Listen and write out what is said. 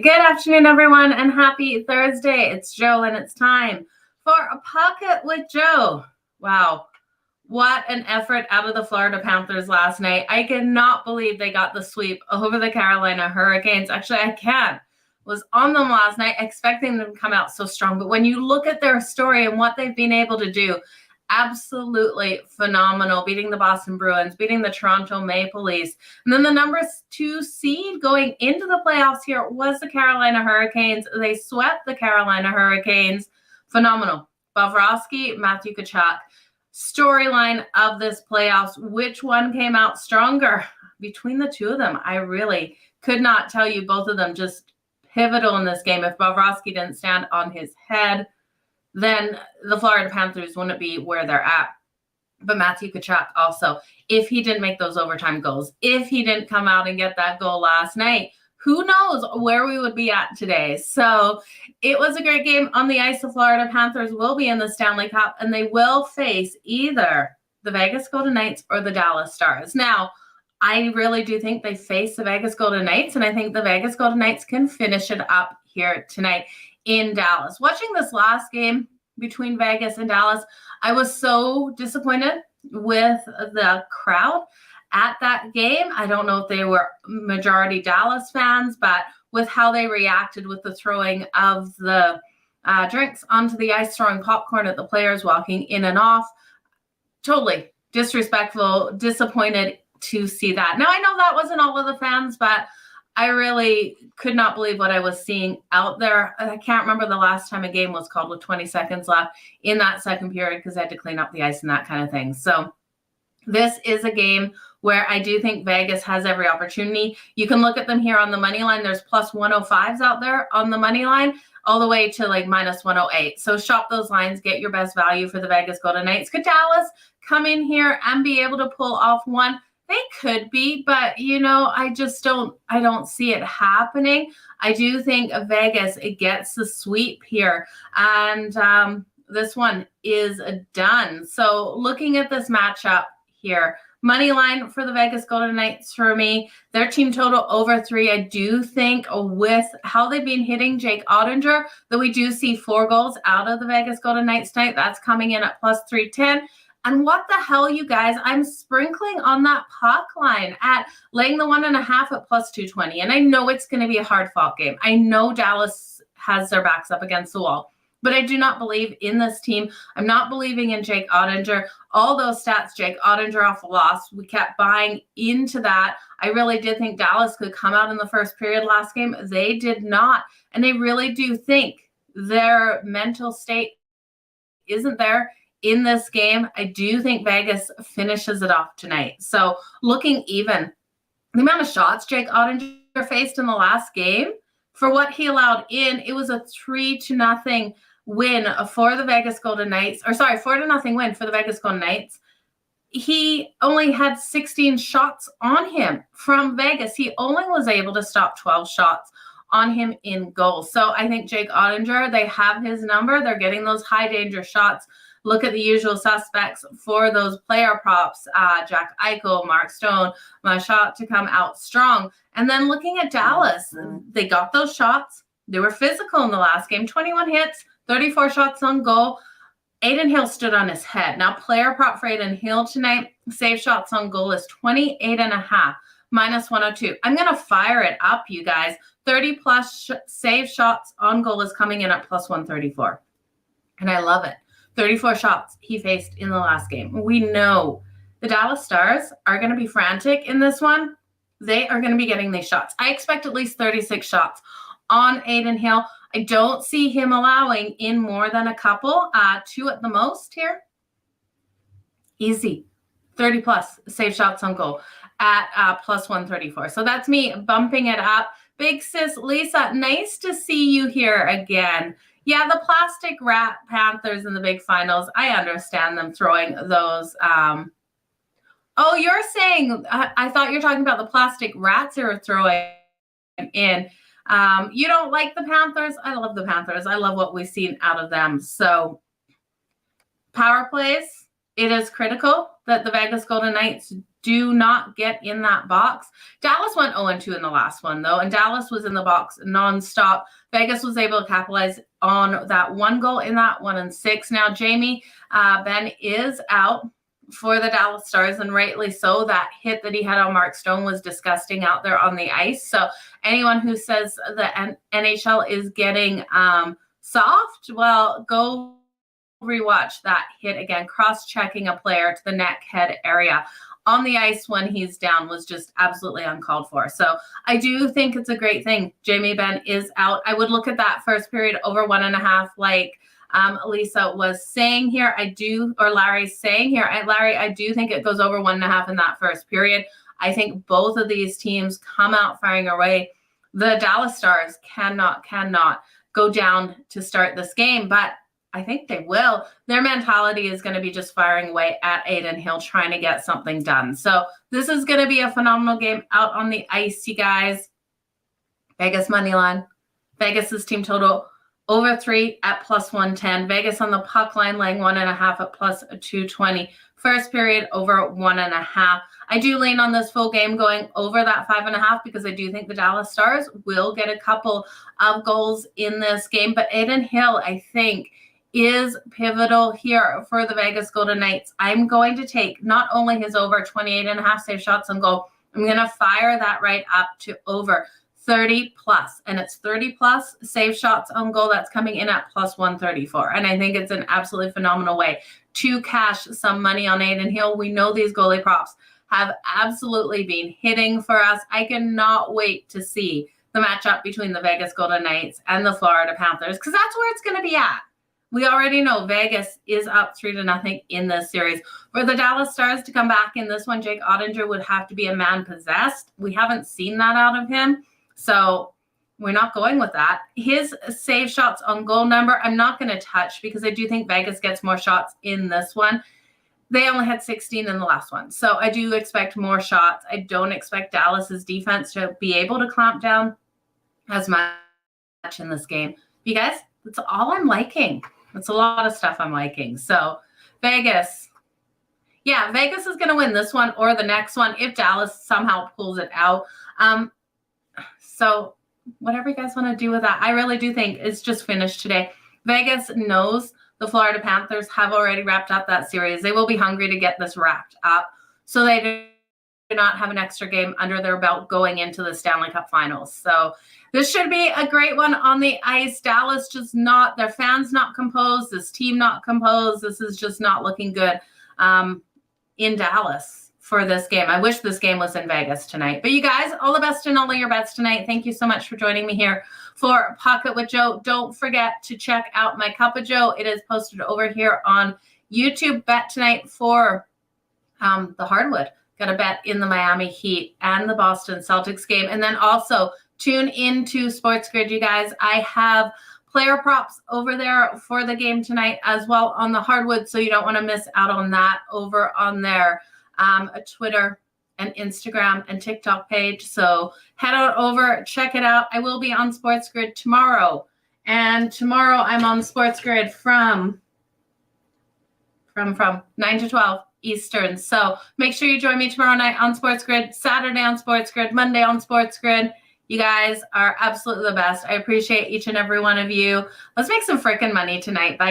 Good afternoon, everyone, and happy Thursday. It's Joe, and it's time for a Pikkit with Joe. Wow, what an effort out of the Florida Panthers last night. I cannot believe they got the sweep over the Carolina Hurricanes. Actually, I can't. Was on them last night, expecting them to come out so strong. But when you look at their story and what they've been able to do, absolutely phenomenal. Beating the Boston Bruins, beating the Toronto Maple Leafs. And then the number 2 seed going into the playoffs here was the Carolina Hurricanes. They swept the Carolina Hurricanes. Phenomenal. Bobrovsky, Matthew Tkachuk. Storyline of this playoffs. Which one came out stronger? Between the two of them, I really could not tell you. Both of them just pivotal in this game. If Bobrovsky didn't stand on his head, then the Florida Panthers wouldn't be where they're at. But Matthew Tkachuk also, if he didn't make those overtime goals, if he didn't come out and get that goal last night, who knows where we would be at today. So it was a great game on the ice. The Florida Panthers will be in the Stanley Cup, and they will face either the Vegas Golden Knights or the Dallas Stars. Now, I really do think they face the Vegas Golden Knights, and I think the Vegas Golden Knights can finish it up here tonight in Dallas. Watching this last game between Vegas and Dallas, I was so disappointed with the crowd at that game. I don't know if they were majority Dallas fans, but with how they reacted with the throwing of the drinks onto the ice, throwing popcorn at the players, walking in and off, totally disrespectful, disappointed to see that. Now, I know that wasn't all of the fans, but I really could not believe what I was seeing out there. I can't remember the last time a game was called with 20 seconds left in that second period because I had to clean up the ice and that kind of thing. So this is a game where I do think Vegas has every opportunity. You can look at them here on the money line. There's plus 105s out there on the money line, all the way to like minus 108. So shop those lines, get your best value for the Vegas Golden Knights. Could Dallas come in here and be able to pull off one? They could be, but I don't see it happening. I do think Vegas, it gets the sweep here, and this one is done. So looking at this matchup here, money line for the Vegas Golden Knights for me, their team total over 3. I do think with how they've been hitting Jake Ottinger, that we do see 4 goals out of the Vegas Golden Knights tonight. That's coming in at plus 310. And what the hell, you guys, I'm sprinkling on that puck line at laying the 1.5 at plus 220. And I know it's going to be a hard-fought game. I know Dallas has their backs up against the wall. But I do not believe in this team. I'm not believing in Jake Ottinger. All those stats, Jake Ottinger off a loss, we kept buying into that. I really did think Dallas could come out in the first period last game. They did not. And I really do think their mental state isn't there in this game. I do think Vegas finishes it off tonight. So looking even, the amount of shots Jake Ottinger faced in the last game, for what he allowed in, it was a 3-0 win for the Vegas Golden Knights, 4-0 win for the Vegas Golden Knights. He only had 16 shots on him from Vegas. He only was able to stop 12 shots on him in goal. So I think Jake Ottinger, they have his number. They're getting those high danger shots. Look at the usual suspects for those player props, Jack Eichel, Mark Stone, my shot to come out strong. And then looking at Dallas, they got those shots. They were physical in the last game, 21 hits, 34 shots on goal. Adin Hill stood on his head. Now, player prop for Adin Hill tonight, save shots on goal is 28.5, minus 102. I'm going to fire it up, you guys. 30-plus save shots on goal is coming in at plus 134. And I love it. 34 shots he faced in the last game. We know the Dallas Stars are going to be frantic in this one. They are going to be getting these shots. I expect at least 36 shots on Adin Hill. I don't see him allowing in more than a couple, 2 at the most here. Easy. 30-plus save shots on goal at plus 134. So that's me bumping it up. Big sis Lisa, nice to see you here again. Yeah, the plastic rat Panthers in the big finals, I understand them throwing those. Oh, you're saying, I thought you were talking about the plastic rats they were throwing in. You don't like the Panthers? I love the Panthers. I love what we've seen out of them. So power plays, it is critical that the Vegas Golden Knights do not get in that box. Dallas went 0-2 in the last one, though, and Dallas was in the box nonstop. Vegas was able to capitalize on that one goal in that 1-6. Now, Jamie Benn is out for the Dallas Stars, and rightly so. That hit that he had on Mark Stone was disgusting out there on the ice. So anyone who says the NHL is getting soft, well, go rewatch that hit again. Cross-checking a player to the neck head area on the ice when he's down was just absolutely uncalled for. So I do think it's a great thing. Jamie Benn is out. I would look at that first period over 1.5, like Lisa was saying here. Larry's saying here. Larry, I do think it goes over 1.5 in that first period. I think both of these teams come out firing away. The Dallas Stars cannot go down to start this game, but I think they will. Their mentality is going to be just firing away at Adin Hill, trying to get something done. So this is going to be a phenomenal game out on the ice, you guys. Vegas money line. Vegas's team total over 3 at +110. Vegas on the puck line laying 1.5 at +220. First period over 1.5. I do lean on this full game going over that 5.5 because I do think the Dallas Stars will get a couple of goals in this game. But Adin Hill, I think, is pivotal here for the Vegas Golden Knights. I'm going to take not only his over 28.5 save shots on goal, I'm going to fire that right up to over 30+, and it's 30+ save shots on goal. That's coming in at +134, and I think it's an absolutely phenomenal way to cash some money on Adin Hill. We know these goalie props have absolutely been hitting for us. I cannot wait to see the matchup between the Vegas Golden Knights and the Florida Panthers, because that's where it's going to be at. We already know Vegas is up 3-0 in this series. For the Dallas Stars to come back in this one, Jake Ottinger would have to be a man possessed. We haven't seen that out of him, so we're not going with that. His save shots on goal number, I'm not going to touch because I do think Vegas gets more shots in this one. They only had 16 in the last one, so I do expect more shots. I don't expect Dallas's defense to be able to clamp down as much in this game. You guys, that's all I'm liking. It's a lot of stuff I'm liking. So Vegas is going to win this one or the next one if Dallas somehow pulls it out. So whatever you guys want to do with that, I really do think it's just finished today. Vegas knows the Florida Panthers have already wrapped up that series. They will be hungry to get this wrapped up, so they do not have an extra game under their belt going into the Stanley Cup Finals. So this should be a great one on the ice. Dallas just not, their fans not composed, this team not composed. This is just not looking good in Dallas for this game. I wish this game was in Vegas tonight. But you guys, all the best in all of your bets tonight. Thank you so much for joining me here for Pocket with Joe. Don't forget to check out my Cup of Joe. It is posted over here on YouTube. Bet tonight for the hardwood. Got a bet in the Miami Heat and the Boston Celtics game. And then also tune into Sports Grid, you guys. I have player props over there for the game tonight as well on the hardwood, so you don't want to miss out on that over on their Twitter and Instagram and TikTok page. So head on over, check it out. I will be on Sports Grid tomorrow. And tomorrow I'm on Sports Grid from 9 to 12 Eastern. So make sure you join me tomorrow night on Sports Grid, Saturday on Sports Grid, Monday on Sports Grid. You guys are absolutely the best. I appreciate each and every one of you. Let's make some freaking money tonight. Bye.